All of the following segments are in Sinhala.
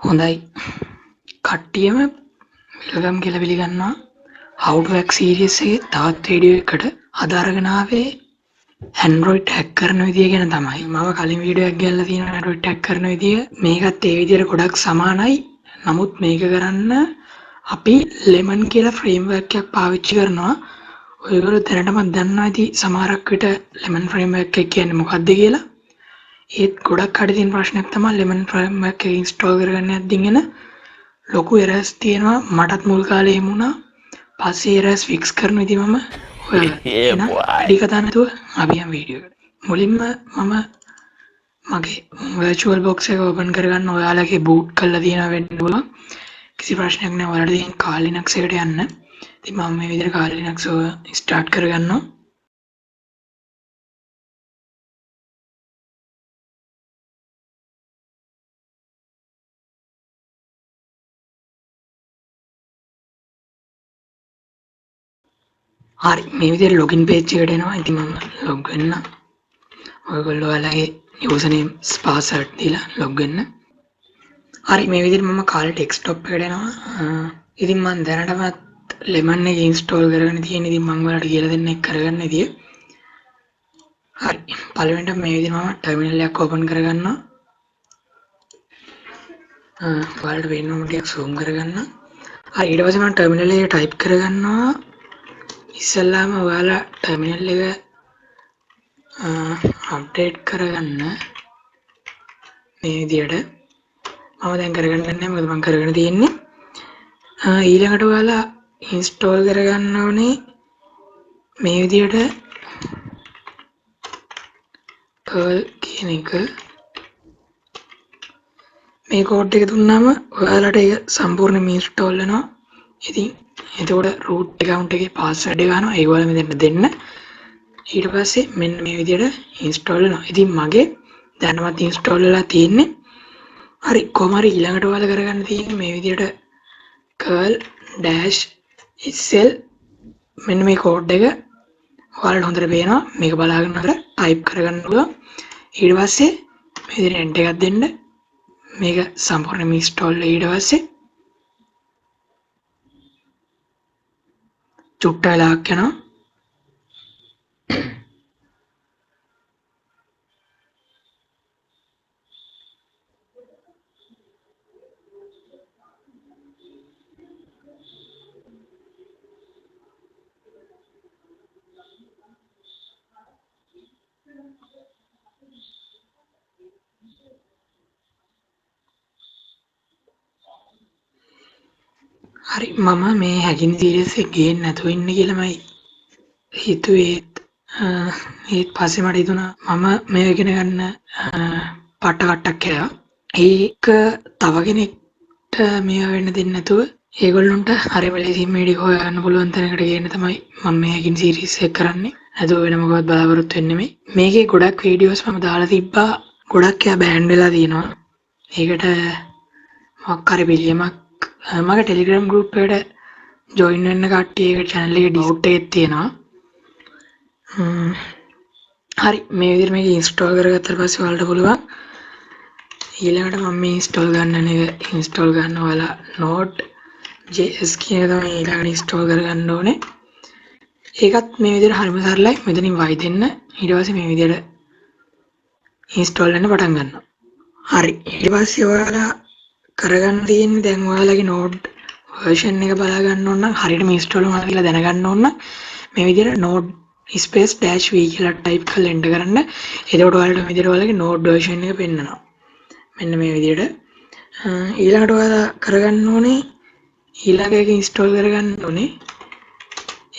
හොඳයි කට්ටියම වෙල්කම් කියලා පිළිගන්නවා how to hack series එකේ තවත් වීඩියෝ එකකට අද අරගෙන ආවේ Android hack කරන විදිය ගැන තමයි. මම කලින් වීඩියෝ එකක් ගහලා තියෙනවා Android hack කරන විදිය. මේකත් ඒ විදියට ගොඩක් සමානයි. නමුත් මේක කරන්න අපි lemon කියලා framework එකක් පාවිච්චි කරනවා. ඔයගොල්ලෝ දැනටමත් දන්නවා ඇති සමහරක් විට lemon framework එක කියන්නේ මොකක්ද කියලා. ඒත් ගොඩක් අඩ තියෙන ප්‍රශ්නයක් තමයි lemon framework එක install කරගන්න යද්දී එන ලොකු errors තියෙනවා. මටත් මුල් කාලේ එහෙම වුණා. පස්සේ errors fix කරන විදිහ මම හොයාගත්තා. එහෙනම් වැඩි කතා නැතුව අපි යමු වීඩියෝ එකට. මුලින්ම මම මගේ virtual box එක open කරගන්න. ඔයාලගේ boot කරලා තියෙනවා වෙන්න පුළුවන්. කිසි ප්‍රශ්නයක් නැහැ. ඔයාලට තියෙන Kali Linux එකට යන්න. ඉතින් මම මේ විදිහට Kali Linux start කරගන්නවා. හරි මේ විදිහට login page එකට එනවා. ඉතින් මම log වෙන්න. ඔයගොල්ලෝ ඔයාලගේ username password දීලා log වෙන්න. හරි මේ විදිහට මම Kali desktop එකට එනවා. ඉතින් මම දැනටමත් lemon එක install කරගෙන තියෙන. ඉතින් මම ඔයාලට කියලා දෙන්න එක කරගන්න විදිය. හරි පළවෙනිට මේ විදිහට මම terminal එකක් open කරගන්නවා. ඔයාලට වෙනම ටිකක් zoom කරගන්න. හරි ඊට පස්සේ මම terminal එකේ type කරගන්නවා. ඉස්සෙල්ලාම ඔයාලා terminal එක අප්ඩේට් කරගන්න මේ විදියට මම දැන් කරගෙන නැහැ මොකද මම කරගෙන තියෙන්නේ ඊළඟට ඔයාලා ඉන්ස්ටෝල් කරගන්න ඕනේ මේ විදියට perl කියන එක මේ කෝඩ් එක දුන්නාම ඔයාලට ඒක සම්පූර්ණයෙන්ම ඉන්ස්ටෝල් වෙනවා. ඉතින් එතකොට root account එකේ password එක ගන්නවා ඒක ඔයාලා මෙතන දෙන්න. ඊට පස්සේ මෙන්න මේ විදියට ඉන්ස්ටෝල් වෙනවා. ඉතින් මගේ දැනවත් ඉන්ස්ටෝල් වෙලා තියෙන්නේ. හරි කොහොම හරි ඊළඟට ඔයාලා කරගන්න තියෙන්නේ මේ විදියට curl-sl මෙන්න මේ කෝඩ් එක ඔයාලට හොඳට පේනවා. මේක බලාගෙන අර ටයිප් කරගන්න පුළුවන්. ඊට පස්සේ මේ විදියට enter එකක් දෙන්න. මේක සම්පූර්ණයෙන්ම ඉන්ස්ටෝල් වෙලා ඊට පස්සේ චුට්ට වෙලාවක් යනවා. හරි මම මේ හැකින් සීරීස් එක ගේන්න නැතුව ඉන්න කියලාමයි හිතුවේ. ඒත් පස්සේ මට හිතුණා මම මේ ඉගෙන ගන්න පාට කට්ටක් කියලා. ඒක තව කෙනෙක්ට මේවා වෙන්න දෙන්නේ නැතුව ඒගොල්ලොන්ට හරිම ලේසියෙන් මේ ටික හොයන්න පුළුවන් තැනකට ගේන්න තමයි මම මේ හැකින් සීරීස් එක කරන්නේ. නැතුව වෙන මොකවත් බලාපොරොත්තු වෙන්නේ නෙමෙයි. මේකේ ගොඩක් වීඩියෝස් මම දාලා තිබ්බා. ගොඩක් ඒවා බෑන්ඩ් වෙලා තියෙනවා. ඒකට මොකක් හරි පිළියමක් මගේ ටෙලිග්‍රෑම් ගෲප් එකට ජොයින් වෙන්න කට්ටියගේ channel එකේ ඩිස්කවුන්ට් එකක් තියෙනවා. හරි මේ විදිහට මේක ඉන්ස්ටෝල් කරගත්තාට පස්සේ ඔයාලට පුළුවන් ඊළඟට මම මේ ඉන්ස්ටෝල් ගන්න එක ඉන්ස්ටෝල් ගන්න ඔයාලා node.js කියන එක තමයි ඊළඟට ඉන්ස්ටෝල් කරගන්න ඕනේ. ඒකත් මේ විදිහට හරිම සරලයි. මෙතනින් y දෙන්න. ඊට පස්සේ මේ විදිහට ඉන්ස්ටෝල් වෙන්න පටන් ගන්නවා. හරි ඊට පස්සේ ඔයාලා කරගන්න තියෙන්නේ දැන් ඔයාලගේ node version එක බලා ගන්න ඕන නම් හරියටම ඉන්ස්ටෝල් වුණා කියලා දැනගන්න ඕන මේ විදිහට node space dash v කියලා type කරලා enter කරන්න. එතකොට ඔයාලට මේ විදිහට ඔයාලගේ node version එක පෙන්නනවා. මෙන්න මේ විදිහට ඊළඟට ඔයාලා කරගන්න ඕනේ ඊළඟ එක ඉන්ස්ටෝල් කරගන්න ඕනේ.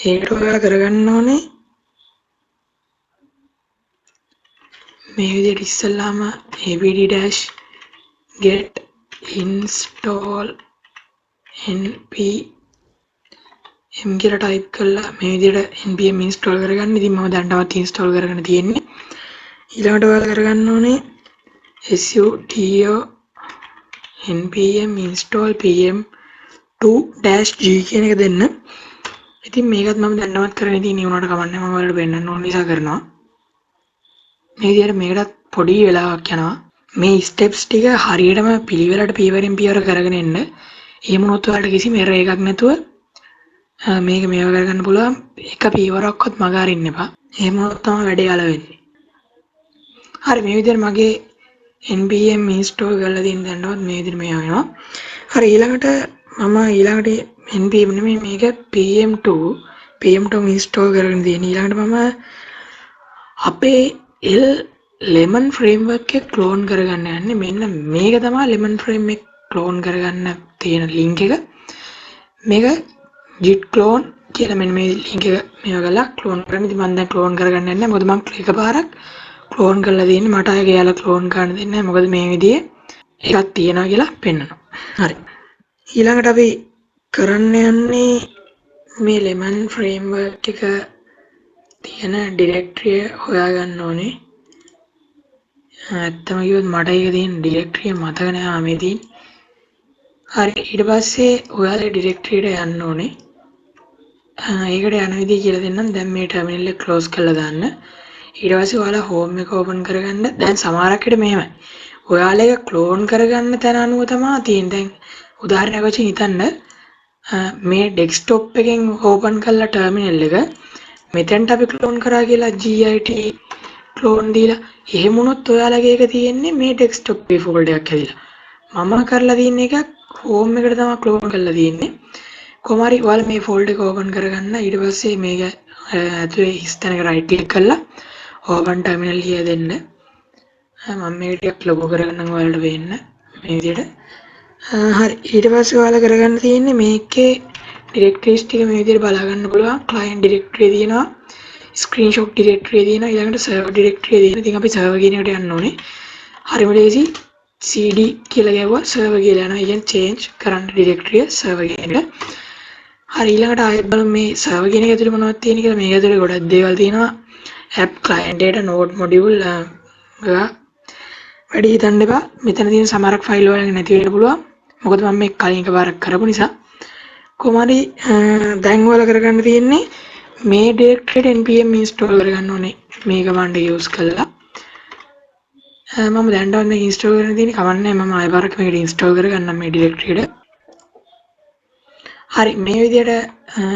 ඒකට ඔයාලා කරගන්න ඕනේ මේ විදිහට ඉස්සෙල්ලාම apt-get install npm කියලා type කරලා මේ විදිහට npm install කරගන්න. ඉතින් මම දැනටවත් install කරගෙන තියෙන්නේ. ඊළඟට ඔයාලා කරගන්න ඕනේ sudo npm install pm2-g කියන එක දෙන්න. ඉතින් මේකත් මම දැනටවත් කරගෙන තියෙන්නේ උනාට කමන්නේ මම ඔයාලට වෙන්නන්න ඕන නිසා කරනවා. මේ විදිහට මේකටත් පොඩි වෙලාවක් යනවා. මේ ස්ටෙප්ස් ටික හරියටම පිළිවෙලට පියවරෙන් පියවර කරගෙන එන්න. එහෙම වුණොත් ඔයාලට කිසිම එරර් එකක් නැතුව මේක මේව කරගන්න පුළුවන්. එක පියවරක්වත් මග අරින්න එපා. එහෙම වුණොත් තමයි වැඩේ අල වෙන්නේ. හරි මේ විදිහට මගේ npm install කරලා තියෙන දැනටවත් මේ විදිහට මේ වෙනවා. හරි ඊළඟට npm නෙමෙයි මේක pm2 install කරගෙන තියෙන. ඊළඟට මම අපේ L3MON framework එක clone කරගන්න යන්නේ. මෙන්න මේක තමයි Lemon frame එක clone කරගන්න තියෙන link එක. මේක git clone කියලා මෙන්න මේ link එක මේව කරලා clone කරන්න. ඉතින් මම දැන් clone කරගන්න යන්නේ. මොකද මම එකපාරක් clone කරලා තියෙන්නේ. මට ආයෙ ගියාලා clone කරන්න දෙන්නේ නැහැ. මොකද මේ විදිහේ එකක් තියෙනවා කියලා පෙන්නනවා. හරි. ඊළඟට අපි කරන්න යන්නේ මේ Lemon framework එක තියෙන directory හොයාගන්න ඕනේ. ඇත්තම කිව්වොත් මට ඒක තියෙන directory මතක නෑ මේ තියෙන. හරි ඊට පස්සේ ඔයාලා directory එකට යන්න ඕනේ. ඒකට යන විදිහ කියලා දෙන්නම්. දැන් මේ terminal එක close කරලා දාන්න. ඊට පස්සේ ඔයාලා home එක open කරගන්න. දැන් සමහරක් විට මෙහෙමයි. ඔයාලා එක clone කරගන්න තැන අනුව තමයි තියෙන්නේ. දැන් උදාහරණයක් වශයෙන් හිතන්න මේ desktop එකෙන් open කරලා terminal එක මෙතෙන්ට අපි clone කරා කියලා git clone දීලා එහෙම වුණොත් ඔයාලගේ එක තියෙන්නේ මේ desktop එකේ folder එකක් හැදිලා. මම කරලා තියෙන එක home එකට තමයි clone කරලා තියෙන්නේ. කොහොම හරි ඔයාලා මේ folder එක open කරගන්න. ඊට පස්සේ මේක ඇතුලේ හිස් තැනක right click කරලා open terminal here දෙන්න. මම මේක ටිකක් ලොකු කරගන්නම් ඔයාලට වෙන්න මේ විදිහට. හරි ඊට පස්සේ ඔයාලා කරගන්න තියෙන්නේ මේකේ directories ටික මේ විදිහට බලා ගන්න පුළුවන්. client directory තියෙනවා. screenshot directory තියෙනවා. ඊළඟට server directory තියෙනවා. ඉතින් අපි server කියන එකට යන්න ඕනේ. හරිම ලේසි. cd කියලා ගැවුවා server කියලා යනවා. ඉතින් change කරන්න directory server කියන එක. හරි ඊළඟට ආයෙත් බලමු මේ server කියන එක ඇතුලේ මොනවද තියෙන්නේ කියලා. මේක ඇතුලේ ගොඩක් දේවල් තියෙනවා. app client data node module වැඩි හිතන්න එපා. මෙතන තියෙන සමහරක් ෆයිල් වල නැති වෙන්න පුළුවන්. මොකද මම මේ කලින් එකපාරක් කරපු නිසා. කොහොම හරි දැන් ඔයාලා කරගන්න තියෙන්නේ මේ directory npm install කරගන්න ඕනේ. මේ command එක use කරලා. මම දැන්වත් මේක install කරන්න තියෙන්නේ කවන්නේ මම ආයෙ පාරක් මේකට install කරගන්නම් මේ directory එක. හරි මේ විදිහට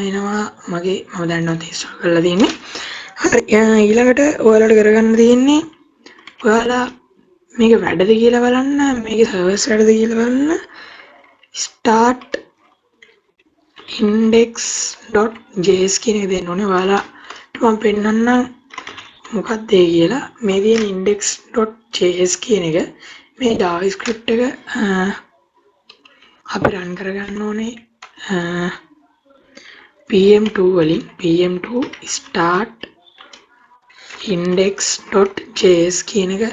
එනවා මගේ මම දැන්වත් install කරලා තියෙන්නේ. හරි ඊළඟට ඔයාලට කරගන්න තියෙන්නේ ඔයාලා මේක වැඩද කියලා බලන්න මේකේ සර්වර්ස් වැඩද කියලා බලන්න start index.js කියන එක දෙන්න ඕනේ. ඔයාලා මම පෙන්නන්නම් මොකක්ද ඒ කියලා. මේ තියෙන index.js කියන එක මේ JavaScript එක අපි run කරගන්න ඕනේ pm2 වලින්. pm2 start index.js කියන එක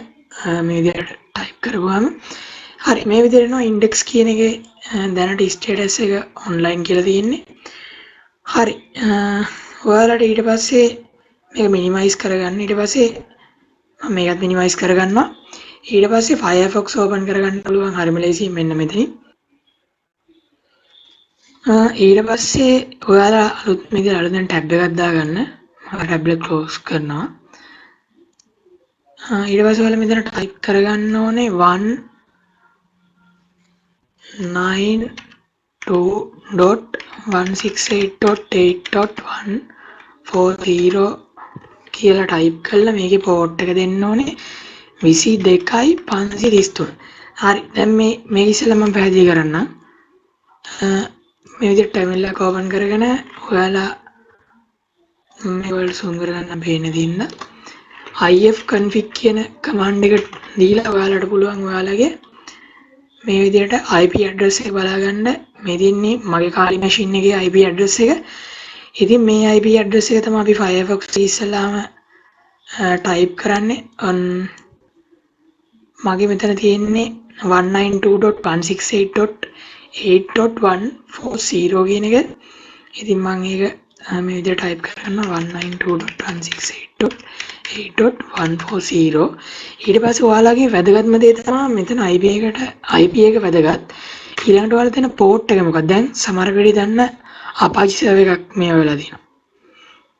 මේ විදිහට type කරගුවාම හරි මේ විදිහට එනවා index කියන එකේ දැනට status එක online කියලා තියෙන්නේ. හරි ඔයාලට ඊට පස්සේ මේක minimize කරගන්න. ඊට පස්සේ මම මේකත් minimize කරගන්නවා. ඊට පස්සේ Firefox open කරගන්න පුළුවන්. හරිම ලේසි මෙන්න මෙතනින්. ඊට පස්සේ ඔයාලා අලුත් අලුතෙන් tab එකක් දාගන්න. මම tab එක close කරනවා. ඊට පස්සේ ඔයාලා මෙතන type කරගන්න ඕනේ 192.168.8.140 කියලා type කරලා මේකේ port එක දෙන්න ඕනේ 22.533. හරි දැන් මේ ඉස්සෙල්ලා මම පැහැදිලි කරන්නම්. මේ විදිහට terminal එක open කරගෙන ඔයාලා මේ වල zoom කරගන්න පේන්නේ දින්න ifconfig කියන command එක දීලා ඔයාලට පුළුවන් ඔයාලගේ මේ විදිහට IP address එක බලාගන්න. මේ දින්නේ මගේ කාලේ machine එකේ IP address එක. ඉතින් මේ IP address එක තමයි අපි Firefox ඉස්සලාම type කරන්නේ. මගේ මෙතන තියෙන්නේ 192.168.8.140 කියන එක. ඉතින් මම ඒක මේ විදිහට type කරනවා 192.168.8.140. ඊට පස්සේ ඔයාලගේ වැදගත්ම දේ තමයි මෙතන IP එක වැදගත්. ඊළඟට ඔයාලා තියෙන port එක මොකක්ද? දැන් සමහර වෙලෙ දන්න Apache server එකක් මේ වෙලා තියෙනවා.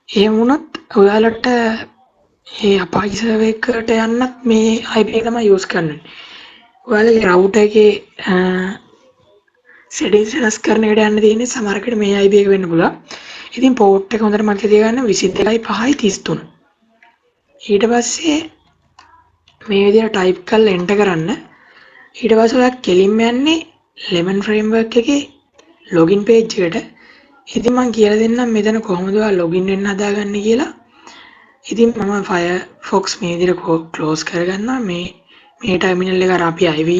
එහෙම වුණොත් ඔයාලට මේ Apache server එකට යන්නත් මේ IP එක තමයි use කරන්නේ. ඔයාලගේ රවුටර් එකේ settings වෙනස් කරන එකට යන්න තියෙන්නේ සමහරකට මේ IP එක වෙන්න පුළුවන්. ඉතින් port එක හොඳට මතක තියාගන්න 22.5.33. ඊට පස්සේ මේ විදිහට type කරලා enter කරන්න. ඊට පස්සේ ඔයා කෙලින්ම යන්නේ lemon framework එකේ login page එකට. ඉතින් මම කියලා දෙන්නම් මෙතන කොහොමද ඔයා login වෙන්න හදාගන්නේ කියලා. ඉතින් මම Firefox මේ විදිහට close කරගන්නවා. මේ terminal එක අර අපි IV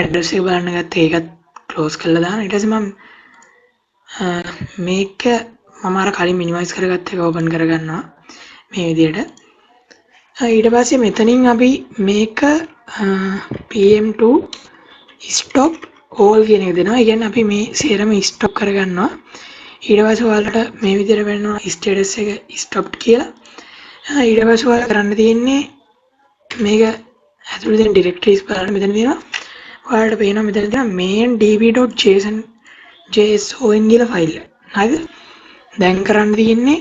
address එක බලන්න ගත්තා ඒකත් close කරලා දාන්න. ඊට පස්සේ මම මේක මම අර කලින් minimize කරගත්ත එක open කරගන්නවා මේ විදිහට. ඊට පස්සේ මෙතනින් අපි මේක PM2 stop all කියන එක දෙනවා. ඒ කියන්නේ අපි මේ සේරම stop කරගන්නවා. ඊට පස්සේ ඔයාලට මේ විදිහට වෙනවා status එක stopped කියලා. ඊට පස්සේ ඔයාලා කරන්න තියෙන්නේ මේක ඇතුළේ තියෙන directories බලන්න මෙතන තියෙනවා. ඔයාලට පේනවා මෙතන තියෙනවා main db.json කියලා ෆයිල් එක. හරිද? දැන් කරන්න තියෙන්නේ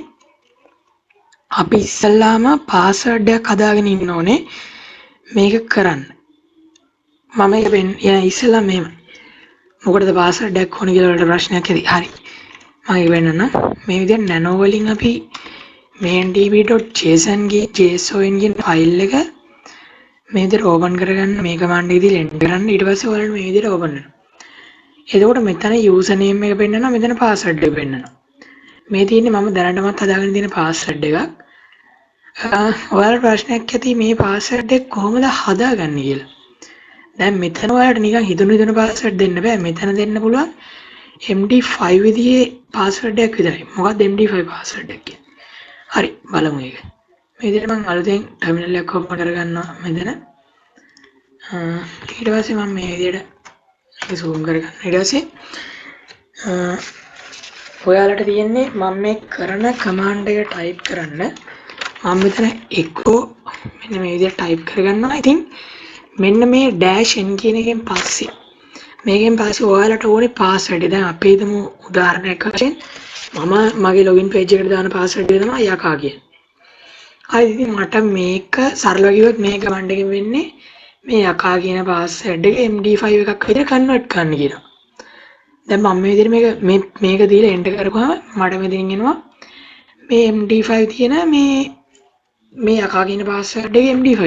අපි ඉස්සල්ලාම password එකක් හදාගෙන ඉන්න ඕනේ මේක කරන්න. මම ඒක ඉස්සල්ලා මෙහෙම මොකටද password එකක් ඕනේ කියලා වලට ප්‍රශ්නයක් ඇති. හරි. මම ඒක වෙන්නන්න. මේ විදිහට nano වලින් අපි main.db.json කියන ෆයිල් එක මේ විදිහට ඕපන් කරගන්න මේ කමාන්ඩ් එක දීලා එන්ටර් කරන්න. ඊට පස්සේ ඔයාලට මේ විදිහට ඕපන් වෙනවා. එතකොට මෙතන user name එක පෙන්නනවා, මෙතන password එක පෙන්නනවා. මේ තියෙන්නේ මම දැනටමත් හදාගෙන තියෙන password එකක්. ඔයාලට ප්‍රශ්නයක් ඇති මේ password එක කොහොමද හදාගන්නේ කියලා. දැන් මෙතන ඔයාලට නිකන් හිතුණු password දෙන්න බෑ. මෙතන දෙන්න පුළුවන් MD5 විදිහේ password එකක් විතරයි. මොකක්ද MD5 password එක කියන්නේ? හරි බලමු ඒක. මේ විදිහට මම අලුතෙන් terminal එක open කරගන්නවා මෙතන. ඊට පස්සේ මම මේ විදිහට zoom කරගන්න. ඊට පස්සේ ඔයාලට තියෙන්නේ මම මේ කරන command එක type කරන්න. මම මෙතන echo මෙන්න මේ විදිහට type කරගන්නවා. ඉතින් මෙන්න මේ dash n කියන එකෙන් පස්සේ මේකෙන් පස්සේ ඔයාලට ඕනේ password එක. දැන් අපි හිතමු උදාහරණයක් වශයෙන් මම මගේ login page එකට දාන password එක තමයි Yaka කියන්නේ. හරි ඉතින් මට මේක සරලව කිව්වොත් මේ command එකෙන් වෙන්නේ මේ Yaka කියන password එක MD5 එකක් විදිහට convert කරන්න කියනවා. දැන් මම මේ විදිහට මේක දීලා enter කරපුවාම මට මෙතනින් එනවා මේ MD5 තියෙන මේ Yaka කියන password එක MD5.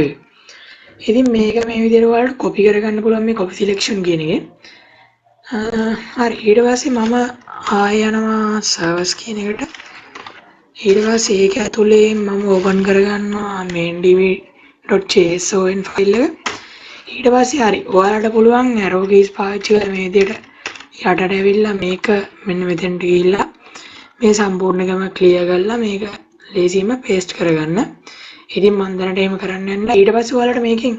ඉතින් මේක මේ විදිහට ඔයාලට copy කරගන්න පුළුවන් මේ copy selection කියන එකෙන්. හරි ඊට පස්සේ මම ආය යනවා servers කියන එකට. ඊට පස්සේ ඒක ඇතුලේ මම open කරගන්නවා main.db.json ෆයිල් එක. ඊට පස්සේ හරි ඔයාලට පුළුවන් arrow keys පාවිච්චි කරලා මේ විදිහට යටට ඇවිල්ලා මේක මෙන්න මෙතෙන්ට ගිහිල්ලා මේ සම්පූර්ණ එකම ක්ලියර් කරලා මේක ලේසියෙන්ම paste කරගන්න. ඉතින් මම දැනට එහෙම කරන්න යන්න. ඊට පස්සේ ඔයාලට මේකෙන්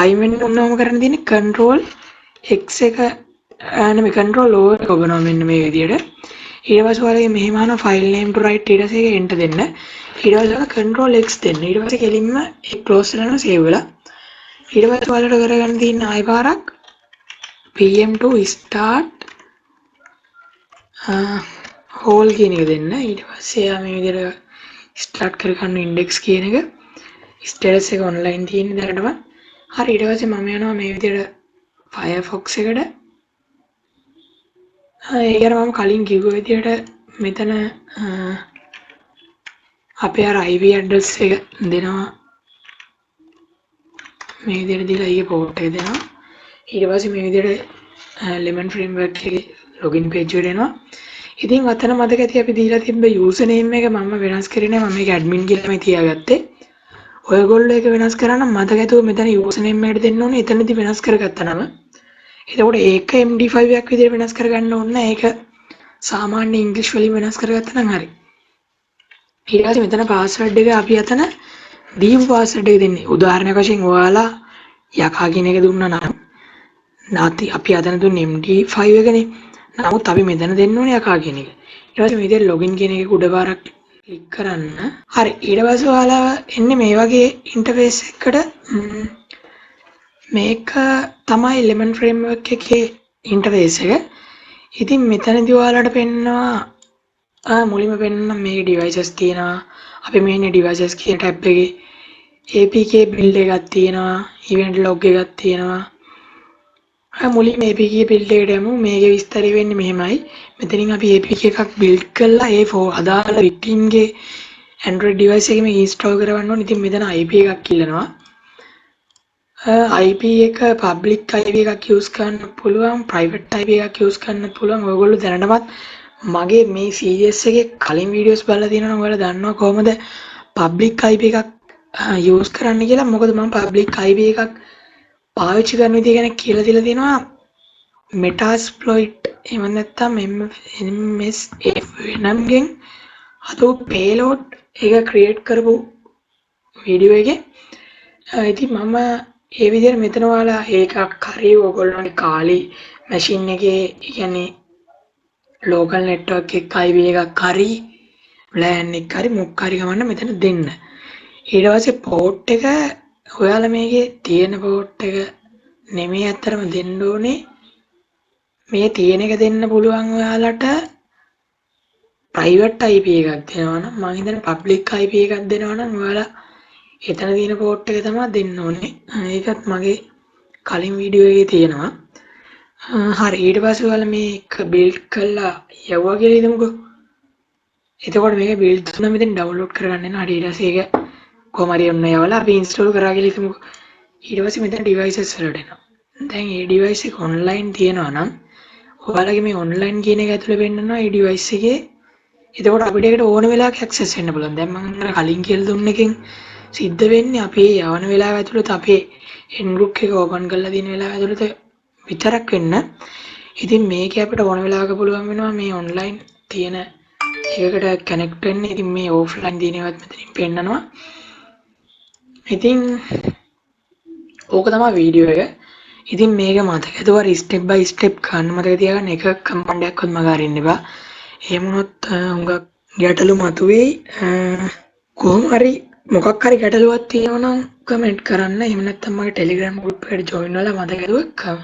අයින් වෙන්න ඕනම කරන්න තියෙන්නේ control x එක නෙමෙයි control o එක ඔබනවා මෙන්න මේ විදිහට. ඊට පස්සේ ඔයාලගේ මෙහෙම ආන file name to write ඊට පස්සේ ඒක enter දෙන්න. ඊට පස්සේ control x දෙන්න. ඊට පස්සේ කෙලින්ම ඒක close කරලා save වෙලා. ඊට පස්සේ ඔයාලට කරගන්න තියෙන ආයෙ පාරක් PM2 start whole කියන එක දෙන්න. ඊට පස්සේ යා මේ විදිහට start කරගන්න index කියන එක status එක online තියෙන දැනටම. හරි ඊට පස්සේ මම යනවා මේ විදිහට Firefox එකට. ඒකට මම කලින් කිව්ව විදිහට මෙතන අපේ අර IP address එක දෙනවා. මේ විදිහට දීලා ඊයේ port එක දෙනවා. ඊට පස්සේ මේ විදිහට lemon framework එකේ login page එකට එනවා. ඉතින් අතන මතක ඇති අපි දීලා තිබ්බ user name එක මම වෙනස් කරේ නෑ. මම මේක admin කියලා මේ තියාගත්තේ. ඔයගොල්ලෝ ඒක වෙනස් කරා නම් මතක ඇතුව මෙතන user name එකට දෙන්න ඕනේ. එතනදී වෙනස් කරගත්තා නම් එතකොට ඒක MD5 එකක් විදිහට වෙනස් කරගන්න ඕනේ නෑ. ඒක සාමාන්‍ය ඉංග්‍රීසි වලින් වෙනස් කරගත්තා නම් හරි. ඊට පස්සේ මෙතන password එක අපි අතන දීපු password එක දෙන්නේ. උදාහරණයක් වශයෙන් ඔයාලා Yaka කියන එක දුන්නා නම් නැති අපි අතන දුන්නේ MD5 එකනේ. නමුත් අපි මෙතන දෙන්න ඕනේ Yaka කියන එක. ඊට පස්සේ මේ විදිහට login කියන එක උඩ පාරක් ක්ලික් කරන්න. හරි ඊට පස්සේ ඔයාලා එන්නේ මේ වගේ ඉන්ටර්ෆේස් එකකට. මේක තමයි lemon framework එකේ ඉන්ටර්ෆේස් එක. ඉතින් මෙතනදී ඔයාලට පෙන්නනවා මුලින්ම පෙන්නන මේ devices තියෙනවා. අපි මේ devices කියන tab එකේ APK build එකක් තියෙනවා, event log එකක් තියෙනවා. මුලින්ම APK බිල්ඩ් එකට යමු. මේකේ විස්තරය වෙන්නේ මෙහෙමයි. මෙතනින් අපි APK එකක් බිල්ඩ් කළා ඒ අදාළ victim-ගේ Android device එකේ මේක install කරවන්න ඕනේ. ඉතින් මෙතන IP එකක් ඉල්ලනවා. IP එක public IP එකක් use කරන්න පුළුවන්, private IP එකක් use කරන්න පුළුවන්. ඔයගොල්ලෝ දැනටමත් මගේ මේ series එකේ කලින් videos බලලා තියෙනවා නම් ඔයාලා දන්නවා කොහොමද public IP එකක් use කරන්න කියලා. මොකද මම public IP එකක් පාවිච්චි කරන විදිය ගැන කියලා දීලා තියෙනවා. Metasploit එහෙම නැත්නම් MSF නම්ගෙන් අතෝ payload එක create කරපු වීඩියෝ එකේ ඉතින් මම ඒ විදිහට මෙතන ඔයාලා ඒකක් හරි ඔයගොල්ලෝගේ කාලේ මැෂින් එකේ කියන්නේ local network එක IP එකක් හරි LAN එකක් හරි මොකක් හරි ගමන්න මෙතන දෙන්න. ඊට පස්සේ port එක ඔයාලා මේකේ තියෙන port එක නෙමෙයි අත්‍තරම දෙන්න ඕනේ. මේ තියෙන එක දෙන්න පුළුවන් ඔයාලට private IP එකක් දෙනවා නම් මම හිතන්නේ public IP එකක් දෙනවා නම් ඔයාලා එතන තියෙන port එක තමයි දෙන්න ඕනේ. ඒකත් මගේ කලින් වීඩියෝ එකේ තියෙනවා. හරි ඊට පස්සේ ඔයාලා මේක build කරලා යවුවා කියලා හිතමුකෝ. එතකොට මේක build කරන මෙතෙන් download කරගන්න යනවා. හරි ඊට පස්සේ ඒක කොහොම හරි ඔන්න යවලා අපි install කරා කියලා හිතමුකෝ. ඊට පස්සේ මෙතන devices වලට එනවා. දැන් මේ device එක online තියෙනවා නම් ඔයාලගේ මේ online කියන එක ඇතුලේ වෙන්නනවා මේ device එකේ. එතකොට අපිට ඒකට ඕන වෙලාවක access වෙන්න පුළුවන්. දැන් මම කලින් කියලා දුන්න එකෙන් සිද්ධ වෙන්නේ අපි යවන වෙලාව ඇතුළත අපේ nbook එක open කරලා තියෙන වෙලාව ඇතුළත විතරක් වෙන්න. ඉතින් මේකේ අපිට ඕන වෙලාවක පුළුවන් වෙනවා මේ online තියෙන එකකට connect වෙන්න. ඉතින් මේ offline තියෙන ඒවාත් මෙතනින් පෙන්නනවා. ඉතින් ඕක තමයි වීඩියෝ එක. ඉතින් මේක මතක ඇතුව step by step ගන්න මතක තියාගන්න. එක command එකක්වත් මග අරින්න එපා. එහෙම වුණොත් හුඟක් ගැටලු මතුවේයි. කොහොම හරි මොකක් හරි ගැටලුවක් තියෙනවා නම් කමෙන්ට් කරන්න. එහෙම නැත්නම් මගේ Telegram group එකට join වෙලා මතක ඇතුව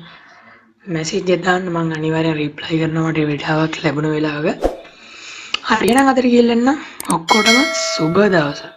message එක දාන්න. මම අනිවාර්යෙන් reply කරනවා මට වෙලාවක් ලැබුණ වෙලාවක. හරි එහෙනම් අතට ගිහින් එන්න. ඔක්කොටම සුබ දවසක්.